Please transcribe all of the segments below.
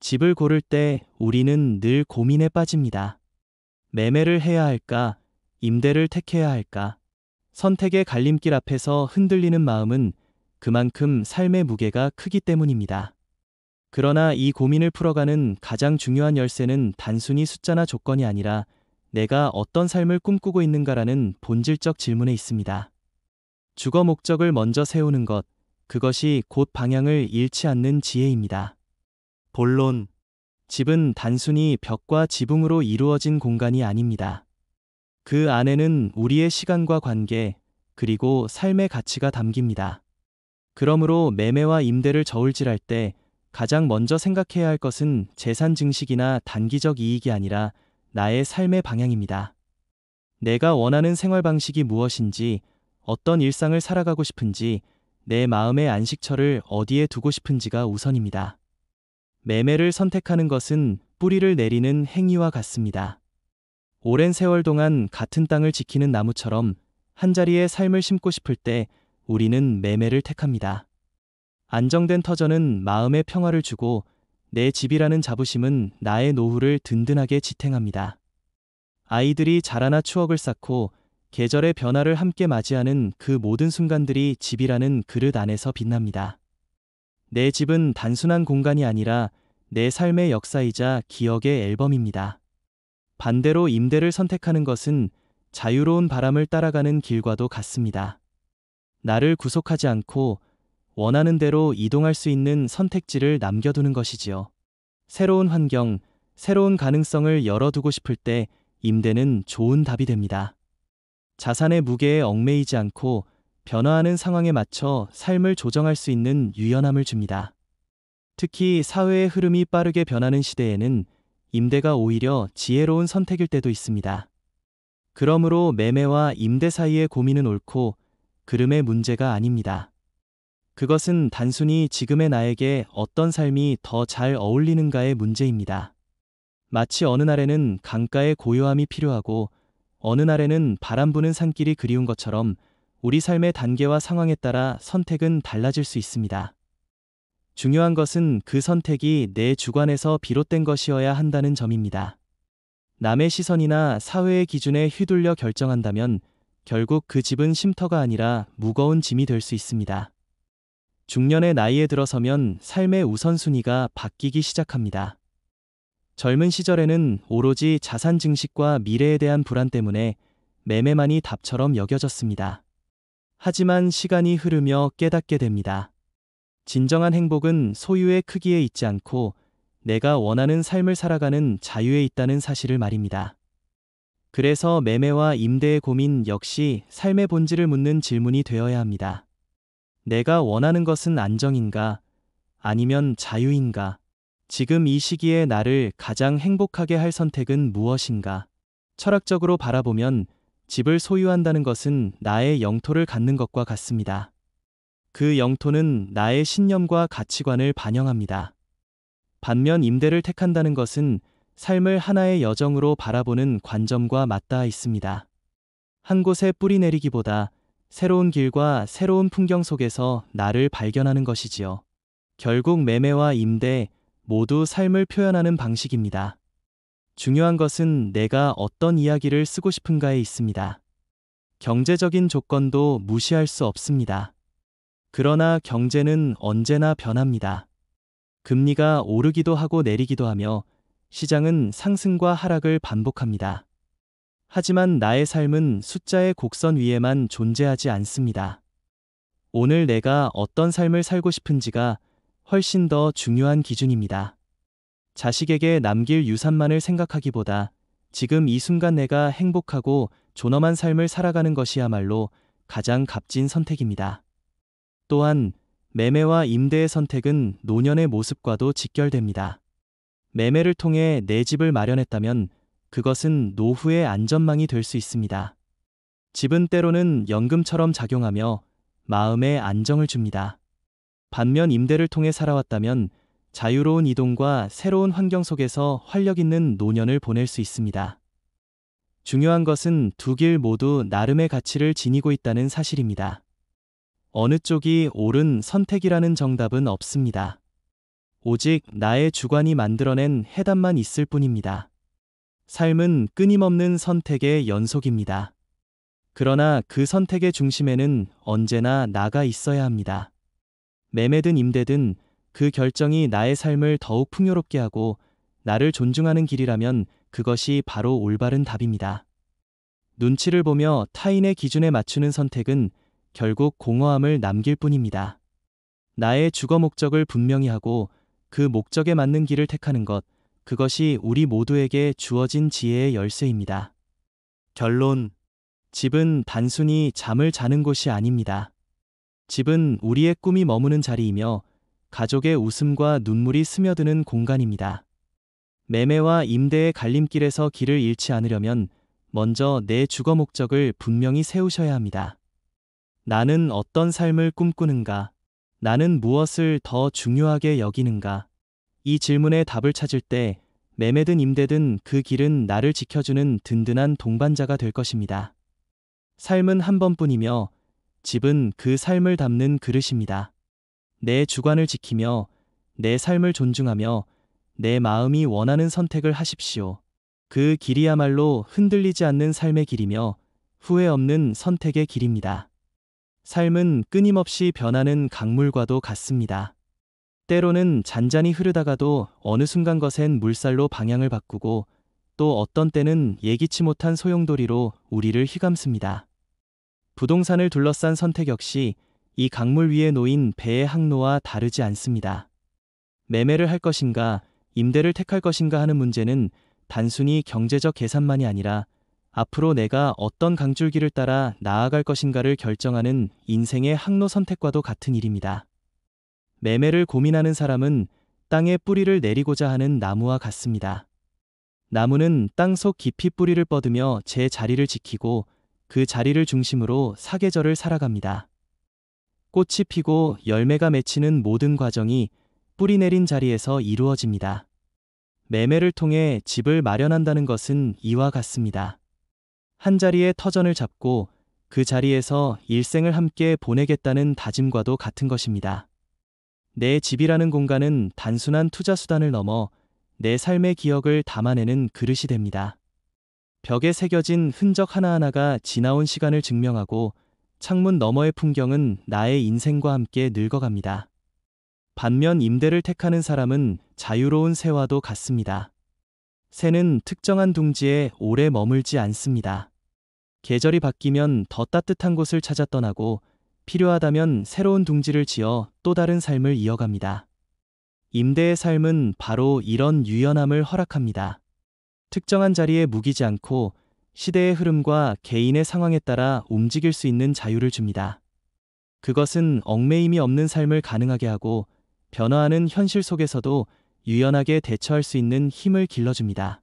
집을 고를 때 우리는 늘 고민에 빠집니다. 매매를 해야 할까? 임대를 택해야 할까? 선택의 갈림길 앞에서 흔들리는 마음은 그만큼 삶의 무게가 크기 때문입니다. 그러나 이 고민을 풀어가는 가장 중요한 열쇠는 단순히 숫자나 조건이 아니라 내가 어떤 삶을 꿈꾸고 있는가라는 본질적 질문에 있습니다. 주거 목적을 먼저 세우는 것, 그것이 곧 방향을 잃지 않는 지혜입니다. 본론. 집은 단순히 벽과 지붕으로 이루어진 공간이 아닙니다. 그 안에는 우리의 시간과 관계, 그리고 삶의 가치가 담깁니다. 그러므로 매매와 임대를 저울질할 때 가장 먼저 생각해야 할 것은 재산 증식이나 단기적 이익이 아니라 나의 삶의 방향입니다. 내가 원하는 생활 방식이 무엇인지, 어떤 일상을 살아가고 싶은지, 내 마음의 안식처를 어디에 두고 싶은지가 우선입니다. 매매를 선택하는 것은 뿌리를 내리는 행위와 같습니다. 오랜 세월 동안 같은 땅을 지키는 나무처럼 한자리에 삶을 심고 싶을 때 우리는 매매를 택합니다. 안정된 터전은 마음의 평화를 주고 내 집이라는 자부심은 나의 노후를 든든하게 지탱합니다. 아이들이 자라나 추억을 쌓고 계절의 변화를 함께 맞이하는 그 모든 순간들이 집이라는 그릇 안에서 빛납니다. 내 집은 단순한 공간이 아니라 내 삶의 역사이자 기억의 앨범입니다. 반대로 임대를 선택하는 것은 자유로운 바람을 따라가는 길과도 같습니다. 나를 구속하지 않고 원하는 대로 이동할 수 있는 선택지를 남겨두는 것이지요. 새로운 환경, 새로운 가능성을 열어두고 싶을 때 임대는 좋은 답이 됩니다. 자산의 무게에 얽매이지 않고 변화하는 상황에 맞춰 삶을 조정할 수 있는 유연함을 줍니다. 특히 사회의 흐름이 빠르게 변하는 시대에는 임대가 오히려 지혜로운 선택일 때도 있습니다. 그러므로 매매와 임대 사이의 고민은 옳고 그름의 문제가 아닙니다. 그것은 단순히 지금의 나에게 어떤 삶이 더 잘 어울리는가의 문제입니다. 마치 어느 날에는 강가의 고요함이 필요하고 어느 날에는 바람 부는 산길이 그리운 것처럼 우리 삶의 단계와 상황에 따라 선택은 달라질 수 있습니다. 중요한 것은 그 선택이 내 주관에서 비롯된 것이어야 한다는 점입니다. 남의 시선이나 사회의 기준에 휘둘려 결정한다면 결국 그 집은 쉼터가 아니라 무거운 짐이 될 수 있습니다. 중년의 나이에 들어서면 삶의 우선순위가 바뀌기 시작합니다. 젊은 시절에는 오로지 자산 증식과 미래에 대한 불안 때문에 매매만이 답처럼 여겨졌습니다. 하지만 시간이 흐르며 깨닫게 됩니다. 진정한 행복은 소유의 크기에 있지 않고 내가 원하는 삶을 살아가는 자유에 있다는 사실을 말입니다. 그래서 매매와 임대의 고민 역시 삶의 본질을 묻는 질문이 되어야 합니다. 내가 원하는 것은 안정인가? 아니면 자유인가? 지금 이 시기에 나를 가장 행복하게 할 선택은 무엇인가? 철학적으로 바라보면 집을 소유한다는 것은 나의 영토를 갖는 것과 같습니다. 그 영토는 나의 신념과 가치관을 반영합니다. 반면 임대를 택한다는 것은 삶을 하나의 여정으로 바라보는 관점과 맞닿아 있습니다. 한 곳에 뿌리 내리기보다 새로운 길과 새로운 풍경 속에서 나를 발견하는 것이지요. 결국 매매와 임대 모두 삶을 표현하는 방식입니다. 중요한 것은 내가 어떤 이야기를 쓰고 싶은가에 있습니다. 경제적인 조건도 무시할 수 없습니다. 그러나 경제는 언제나 변합니다. 금리가 오르기도 하고 내리기도 하며 시장은 상승과 하락을 반복합니다. 하지만 나의 삶은 숫자의 곡선 위에만 존재하지 않습니다. 오늘 내가 어떤 삶을 살고 싶은지가 훨씬 더 중요한 기준입니다. 자식에게 남길 유산만을 생각하기보다 지금 이 순간 내가 행복하고 존엄한 삶을 살아가는 것이야말로 가장 값진 선택입니다. 또한 매매와 임대의 선택은 노년의 모습과도 직결됩니다. 매매를 통해 내 집을 마련했다면 그것은 노후의 안전망이 될 수 있습니다. 집은 때로는 연금처럼 작용하며 마음에 안정을 줍니다. 반면 임대를 통해 살아왔다면 자유로운 이동과 새로운 환경 속에서 활력 있는 노년을 보낼 수 있습니다. 중요한 것은 두 길 모두 나름의 가치를 지니고 있다는 사실입니다. 어느 쪽이 옳은 선택이라는 정답은 없습니다. 오직 나의 주관이 만들어낸 해답만 있을 뿐입니다. 삶은 끊임없는 선택의 연속입니다. 그러나 그 선택의 중심에는 언제나 나가 있어야 합니다. 매매든 임대든 그 결정이 나의 삶을 더욱 풍요롭게 하고 나를 존중하는 길이라면 그것이 바로 올바른 답입니다. 눈치를 보며 타인의 기준에 맞추는 선택은 결국 공허함을 남길 뿐입니다. 나의 주거 목적을 분명히 하고 그 목적에 맞는 길을 택하는 것, 그것이 우리 모두에게 주어진 지혜의 열쇠입니다. 결론. 집은 단순히 잠을 자는 곳이 아닙니다. 집은 우리의 꿈이 머무는 자리이며 가족의 웃음과 눈물이 스며드는 공간입니다. 매매와 임대의 갈림길에서 길을 잃지 않으려면 먼저 내 주거 목적을 분명히 세우셔야 합니다. 나는 어떤 삶을 꿈꾸는가? 나는 무엇을 더 중요하게 여기는가? 이 질문에 답을 찾을 때 매매든 임대든 그 길은 나를 지켜주는 든든한 동반자가 될 것입니다. 삶은 한 번뿐이며 집은 그 삶을 담는 그릇입니다. 내 주관을 지키며 내 삶을 존중하며 내 마음이 원하는 선택을 하십시오. 그 길이야말로 흔들리지 않는 삶의 길이며 후회 없는 선택의 길입니다. 삶은 끊임없이 변하는 강물과도 같습니다. 때로는 잔잔히 흐르다가도 어느 순간 거센 물살로 방향을 바꾸고 또 어떤 때는 예기치 못한 소용돌이로 우리를 휘감습니다. 부동산을 둘러싼 선택 역시 이 강물 위에 놓인 배의 항로와 다르지 않습니다. 매매를 할 것인가, 임대를 택할 것인가 하는 문제는 단순히 경제적 계산만이 아니라 앞으로 내가 어떤 강줄기를 따라 나아갈 것인가를 결정하는 인생의 항로 선택과도 같은 일입니다. 매매를 고민하는 사람은 땅에 뿌리를 내리고자 하는 나무와 같습니다. 나무는 땅속 깊이 뿌리를 뻗으며 제 자리를 지키고 그 자리를 중심으로 사계절을 살아갑니다. 꽃이 피고 열매가 맺히는 모든 과정이 뿌리 내린 자리에서 이루어집니다. 매매를 통해 집을 마련한다는 것은 이와 같습니다. 한 자리에 터전을 잡고 그 자리에서 일생을 함께 보내겠다는 다짐과도 같은 것입니다. 내 집이라는 공간은 단순한 투자 수단을 넘어 내 삶의 기억을 담아내는 그릇이 됩니다. 벽에 새겨진 흔적 하나하나가 지나온 시간을 증명하고 창문 너머의 풍경은 나의 인생과 함께 늙어갑니다. 반면 임대를 택하는 사람은 자유로운 새와도 같습니다. 새는 특정한 둥지에 오래 머물지 않습니다. 계절이 바뀌면 더 따뜻한 곳을 찾아 떠나고 필요하다면 새로운 둥지를 지어 또 다른 삶을 이어갑니다. 임대의 삶은 바로 이런 유연함을 허락합니다. 특정한 자리에 묵이지 않고 시대의 흐름과 개인의 상황에 따라 움직일 수 있는 자유를 줍니다. 그것은 얽매임이 없는 삶을 가능하게 하고 변화하는 현실 속에서도 유연하게 대처할 수 있는 힘을 길러줍니다.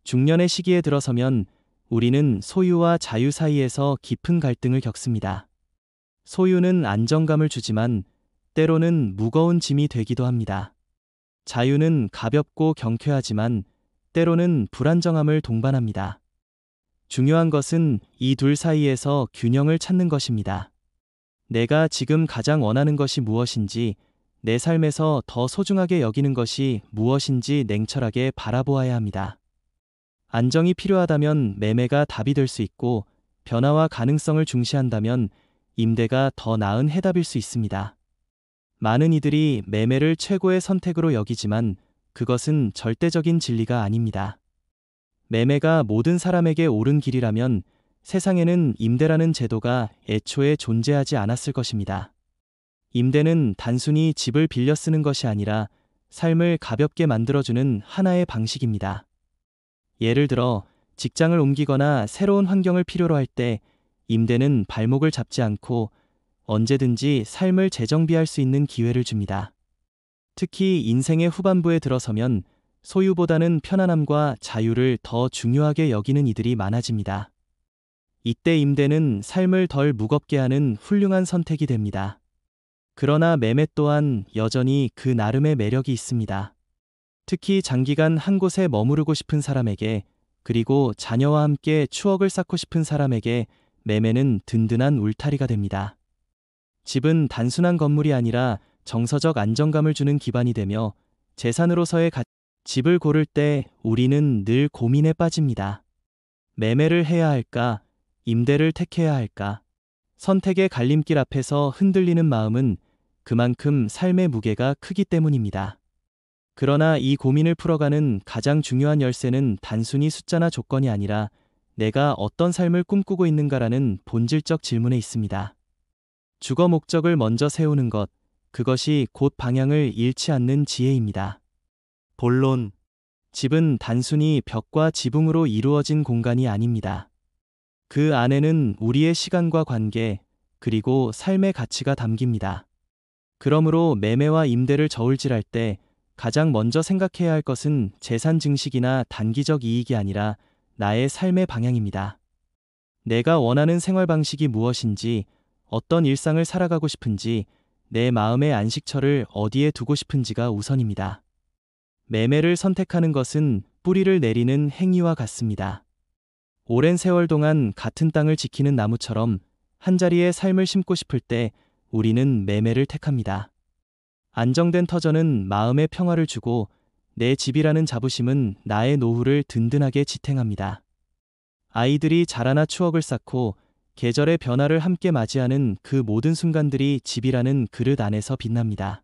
중년의 시기에 들어서면 우리는 소유와 자유 사이에서 깊은 갈등을 겪습니다. 소유는 안정감을 주지만 때로는 무거운 짐이 되기도 합니다. 자유는 가볍고 경쾌하지만 때로는 불안정함을 동반합니다. 중요한 것은 이 둘 사이에서 균형을 찾는 것입니다. 내가 지금 가장 원하는 것이 무엇인지, 내 삶에서 더 소중하게 여기는 것이 무엇인지 냉철하게 바라보아야 합니다. 안정이 필요하다면 매매가 답이 될 수 있고, 변화와 가능성을 중시한다면 임대가 더 나은 해답일 수 있습니다. 많은 이들이 매매를 최고의 선택으로 여기지만 그것은 절대적인 진리가 아닙니다. 매매가 모든 사람에게 옳은 길이라면 세상에는 임대라는 제도가 애초에 존재하지 않았을 것입니다. 임대는 단순히 집을 빌려 쓰는 것이 아니라 삶을 가볍게 만들어주는 하나의 방식입니다. 예를 들어 직장을 옮기거나 새로운 환경을 필요로 할 때 임대는 발목을 잡지 않고 언제든지 삶을 재정비할 수 있는 기회를 줍니다. 특히 인생의 후반부에 들어서면 소유보다는 편안함과 자유를 더 중요하게 여기는 이들이 많아집니다. 이때 임대는 삶을 덜 무겁게 하는 훌륭한 선택이 됩니다. 그러나 매매 또한 여전히 그 나름의 매력이 있습니다. 특히 장기간 한 곳에 머무르고 싶은 사람에게, 그리고 자녀와 함께 추억을 쌓고 싶은 사람에게 매매는 든든한 울타리가 됩니다. 집은 단순한 건물이 아니라 정서적 안정감을 주는 기반이 되며 재산으로서의 집을 고를 때 우리는 늘 고민에 빠집니다. 매매를 해야 할까? 임대를 택해야 할까? 선택의 갈림길 앞에서 흔들리는 마음은 그만큼 삶의 무게가 크기 때문입니다. 그러나 이 고민을 풀어가는 가장 중요한 열쇠는 단순히 숫자나 조건이 아니라 내가 어떤 삶을 꿈꾸고 있는가라는 본질적 질문에 있습니다. 주거 목적을 먼저 세우는 것, 그것이 곧 방향을 잃지 않는 지혜입니다. 본론. 집은 단순히 벽과 지붕으로 이루어진 공간이 아닙니다. 그 안에는 우리의 시간과 관계, 그리고 삶의 가치가 담깁니다. 그러므로 매매와 임대를 저울질할 때 가장 먼저 생각해야 할 것은 재산 증식이나 단기적 이익이 아니라 나의 삶의 방향입니다. 내가 원하는 생활 방식이 무엇인지, 어떤 일상을 살아가고 싶은지, 내 마음의 안식처를 어디에 두고 싶은지가 우선입니다. 매매를 선택하는 것은 뿌리를 내리는 행위와 같습니다. 오랜 세월 동안 같은 땅을 지키는 나무처럼 한자리에 삶을 심고 싶을 때 우리는 매매를 택합니다. 안정된 터전은 마음의 평화를 주고 내 집이라는 자부심은 나의 노후를 든든하게 지탱합니다. 아이들이 자라나 추억을 쌓고 계절의 변화를 함께 맞이하는 그 모든 순간들이 집이라는 그릇 안에서 빛납니다.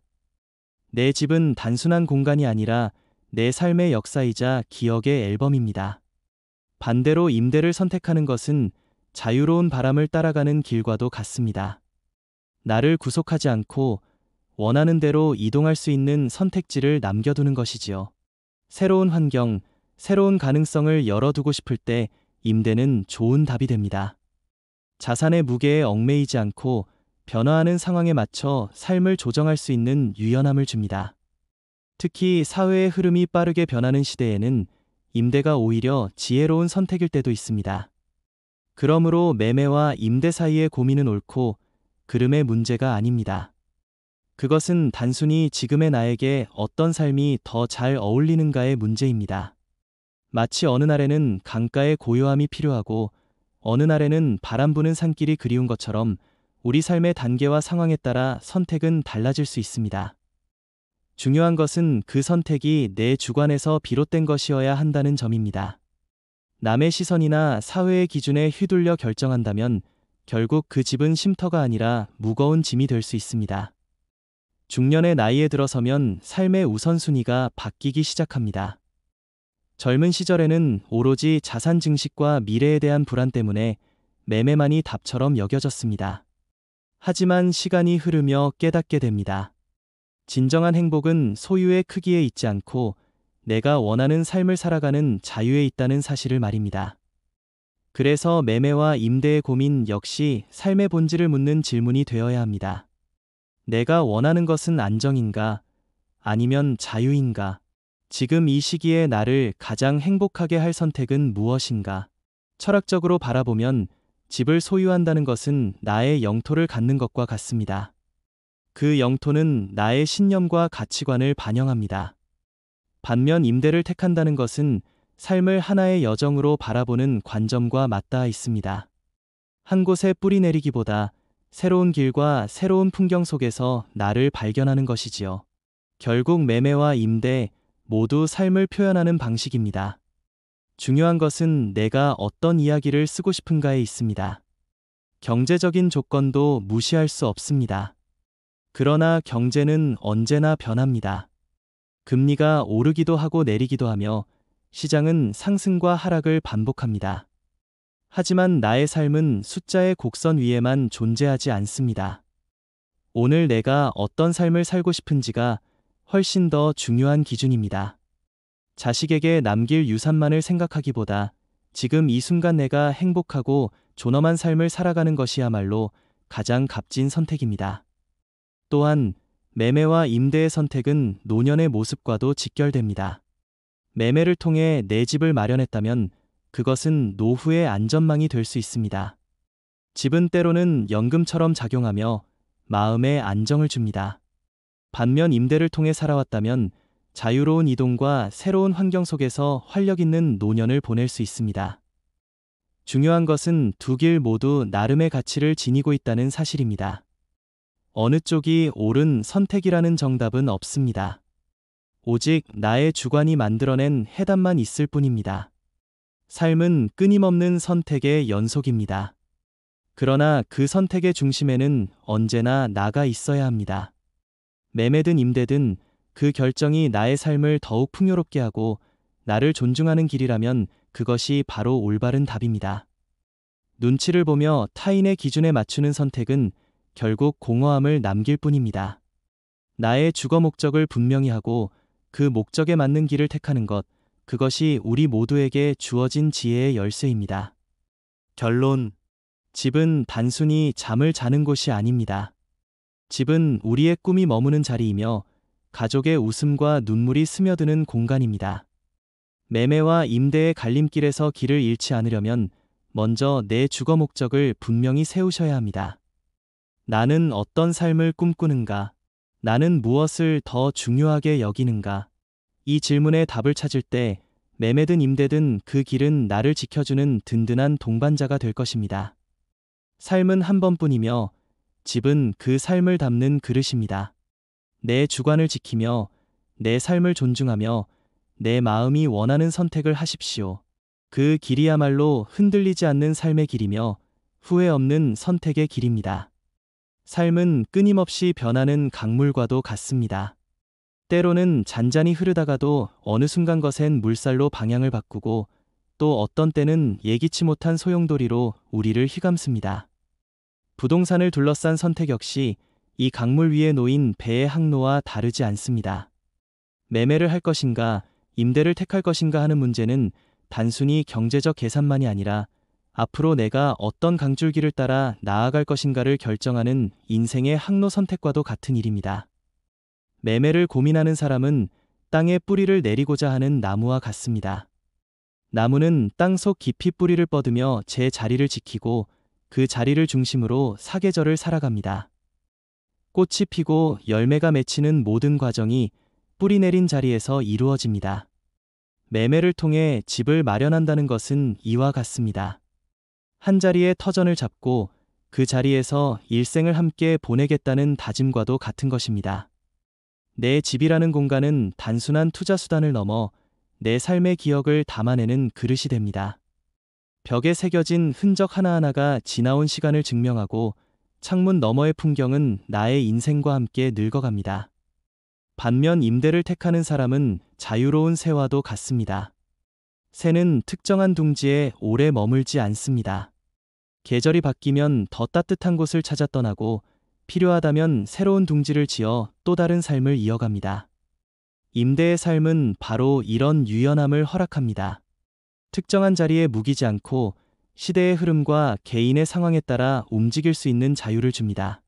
내 집은 단순한 공간이 아니라 내 삶의 역사이자 기억의 앨범입니다. 반대로 임대를 선택하는 것은 자유로운 바람을 따라가는 길과도 같습니다. 나를 구속하지 않고 원하는 대로 이동할 수 있는 선택지를 남겨두는 것이지요. 새로운 환경, 새로운 가능성을 열어두고 싶을 때 임대는 좋은 답이 됩니다. 자산의 무게에 얽매이지 않고 변화하는 상황에 맞춰 삶을 조정할 수 있는 유연함을 줍니다. 특히 사회의 흐름이 빠르게 변하는 시대에는 임대가 오히려 지혜로운 선택일 때도 있습니다. 그러므로 매매와 임대 사이의 고민은 옳고 그름의 문제가 아닙니다. 그것은 단순히 지금의 나에게 어떤 삶이 더 잘 어울리는가의 문제입니다. 마치 어느 날에는 강가의 고요함이 필요하고 어느 날에는 바람 부는 산길이 그리운 것처럼 우리 삶의 단계와 상황에 따라 선택은 달라질 수 있습니다. 중요한 것은 그 선택이 내 주관에서 비롯된 것이어야 한다는 점입니다. 남의 시선이나 사회의 기준에 휘둘려 결정한다면 결국 그 집은 쉼터가 아니라 무거운 짐이 될 수 있습니다. 중년의 나이에 들어서면 삶의 우선순위가 바뀌기 시작합니다. 젊은 시절에는 오로지 자산 증식과 미래에 대한 불안 때문에 매매만이 답처럼 여겨졌습니다. 하지만 시간이 흐르며 깨닫게 됩니다. 진정한 행복은 소유의 크기에 있지 않고 내가 원하는 삶을 살아가는 자유에 있다는 사실을 말입니다. 그래서 매매와 임대의 고민 역시 삶의 본질을 묻는 질문이 되어야 합니다. 내가 원하는 것은 안정인가? 아니면 자유인가? 지금 이 시기에 나를 가장 행복하게 할 선택은 무엇인가? 철학적으로 바라보면 집을 소유한다는 것은 나의 영토를 갖는 것과 같습니다. 그 영토는 나의 신념과 가치관을 반영합니다. 반면 임대를 택한다는 것은 삶을 하나의 여정으로 바라보는 관점과 맞닿아 있습니다. 한 곳에 뿌리 내리기보다 새로운 길과 새로운 풍경 속에서 나를 발견하는 것이지요. 결국 매매와 임대 모두 삶을 표현하는 방식입니다. 중요한 것은 내가 어떤 이야기를 쓰고 싶은가에 있습니다. 경제적인 조건도 무시할 수 없습니다. 그러나 경제는 언제나 변합니다. 금리가 오르기도 하고 내리기도 하며 시장은 상승과 하락을 반복합니다. 하지만 나의 삶은 숫자의 곡선 위에만 존재하지 않습니다. 오늘 내가 어떤 삶을 살고 싶은지가 훨씬 더 중요한 기준입니다. 자식에게 남길 유산만을 생각하기보다 지금 이 순간 내가 행복하고 존엄한 삶을 살아가는 것이야말로 가장 값진 선택입니다. 또한 매매와 임대의 선택은 노년의 모습과도 직결됩니다. 매매를 통해 내 집을 마련했다면 그것은 노후의 안전망이 될 수 있습니다. 집은 때로는 연금처럼 작용하며 마음에 안정을 줍니다. 반면 임대를 통해 살아왔다면 자유로운 이동과 새로운 환경 속에서 활력 있는 노년을 보낼 수 있습니다. 중요한 것은 두 길 모두 나름의 가치를 지니고 있다는 사실입니다. 어느 쪽이 옳은 선택이라는 정답은 없습니다. 오직 나의 주관이 만들어낸 해답만 있을 뿐입니다. 삶은 끊임없는 선택의 연속입니다. 그러나 그 선택의 중심에는 언제나 나가 있어야 합니다. 매매든 임대든 그 결정이 나의 삶을 더욱 풍요롭게 하고 나를 존중하는 길이라면 그것이 바로 올바른 답입니다. 눈치를 보며 타인의 기준에 맞추는 선택은 결국 공허함을 남길 뿐입니다. 나의 주거 목적을 분명히 하고 그 목적에 맞는 길을 택하는 것, 그것이 우리 모두에게 주어진 지혜의 열쇠입니다. 결론. 집은 단순히 잠을 자는 곳이 아닙니다. 집은 우리의 꿈이 머무는 자리이며 가족의 웃음과 눈물이 스며드는 공간입니다. 매매와 임대의 갈림길에서 길을 잃지 않으려면 먼저 내 주거 목적을 분명히 세우셔야 합니다. 나는 어떤 삶을 꿈꾸는가? 나는 무엇을 더 중요하게 여기는가? 이 질문에 답을 찾을 때 매매든 임대든 그 길은 나를 지켜주는 든든한 동반자가 될 것입니다. 삶은 한 번뿐이며 집은 그 삶을 담는 그릇입니다. 내 주관을 지키며 내 삶을 존중하며 내 마음이 원하는 선택을 하십시오. 그 길이야말로 흔들리지 않는 삶의 길이며 후회 없는 선택의 길입니다. 삶은 끊임없이 변하는 강물과도 같습니다. 때로는 잔잔히 흐르다가도 어느 순간 거센 물살로 방향을 바꾸고 또 어떤 때는 예기치 못한 소용돌이로 우리를 휘감습니다. 부동산을 둘러싼 선택 역시 이 강물 위에 놓인 배의 항로와 다르지 않습니다. 매매를 할 것인가, 임대를 택할 것인가 하는 문제는 단순히 경제적 계산만이 아니라 앞으로 내가 어떤 강줄기를 따라 나아갈 것인가를 결정하는 인생의 항로 선택과도 같은 일입니다. 매매를 고민하는 사람은 땅에 뿌리를 내리고자 하는 나무와 같습니다. 나무는 땅속 깊이 뿌리를 뻗으며 제 자리를 지키고 그 자리를 중심으로 사계절을 살아갑니다. 꽃이 피고 열매가 맺히는 모든 과정이 뿌리 내린 자리에서 이루어집니다. 매매를 통해 집을 마련한다는 것은 이와 같습니다. 한 자리에 터전을 잡고 그 자리에서 일생을 함께 보내겠다는 다짐과도 같은 것입니다. 내 집이라는 공간은 단순한 투자 수단을 넘어 내 삶의 기억을 담아내는 그릇이 됩니다. 벽에 새겨진 흔적 하나하나가 지나온 시간을 증명하고 창문 너머의 풍경은 나의 인생과 함께 늙어갑니다. 반면 임대를 택하는 사람은 자유로운 새와도 같습니다. 새는 특정한 둥지에 오래 머물지 않습니다. 계절이 바뀌면 더 따뜻한 곳을 찾아 떠나고 필요하다면 새로운 둥지를 지어 또 다른 삶을 이어갑니다. 임대의 삶은 바로 이런 유연함을 허락합니다. 특정한 자리에 묵이지 않고 시대의 흐름과 개인의 상황에 따라 움직일 수 있는 자유를 줍니다.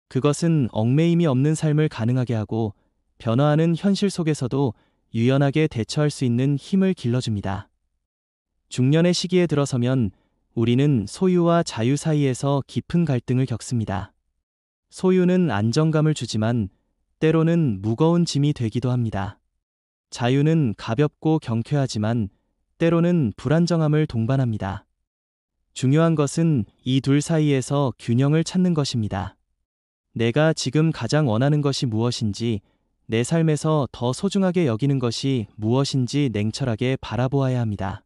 그것은 얽매임이 없는 삶을 가능하게 하고 변화하는 현실 속에서도 유연하게 대처할 수 있는 힘을 길러줍니다. 중년의 시기에 들어서면 우리는 소유와 자유 사이에서 깊은 갈등을 겪습니다. 소유는 안정감을 주지만 때로는 무거운 짐이 되기도 합니다. 자유는 가볍고 경쾌하지만 때로는 불안정함을 동반합니다. 중요한 것은 이 둘 사이에서 균형을 찾는 것입니다. 내가 지금 가장 원하는 것이 무엇인지, 내 삶에서 더 소중하게 여기는 것이 무엇인지 냉철하게 바라보아야 합니다.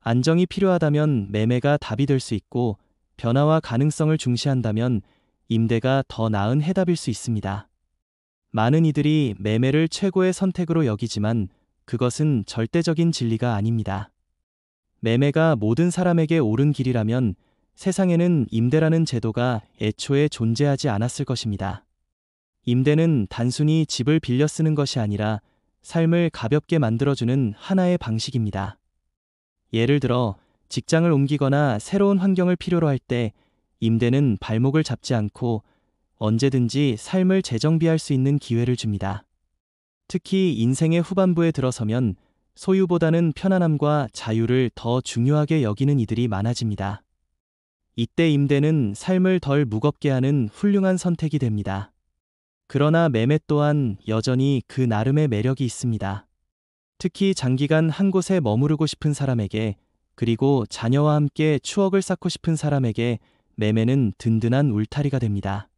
안정이 필요하다면 매매가 답이 될 수 있고, 변화와 가능성을 중시한다면 임대가 더 나은 해답일 수 있습니다. 많은 이들이 매매를 최고의 선택으로 여기지만 그것은 절대적인 진리가 아닙니다. 매매가 모든 사람에게 옳은 길이라면 세상에는 임대라는 제도가 애초에 존재하지 않았을 것입니다. 임대는 단순히 집을 빌려 쓰는 것이 아니라 삶을 가볍게 만들어주는 하나의 방식입니다. 예를 들어 직장을 옮기거나 새로운 환경을 필요로 할 때 임대는 발목을 잡지 않고 언제든지 삶을 재정비할 수 있는 기회를 줍니다. 특히 인생의 후반부에 들어서면 소유보다는 편안함과 자유를 더 중요하게 여기는 이들이 많아집니다. 이때 임대는 삶을 덜 무겁게 하는 훌륭한 선택이 됩니다. 그러나 매매 또한 여전히 그 나름의 매력이 있습니다. 특히 장기간 한 곳에 머무르고 싶은 사람에게, 그리고 자녀와 함께 추억을 쌓고 싶은 사람에게 매매는 든든한 울타리가 됩니다.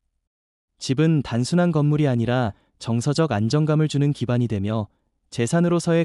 집은 단순한 건물이 아니라 정서적 안정감을 주는 기반이 되며 재산으로서의 가치를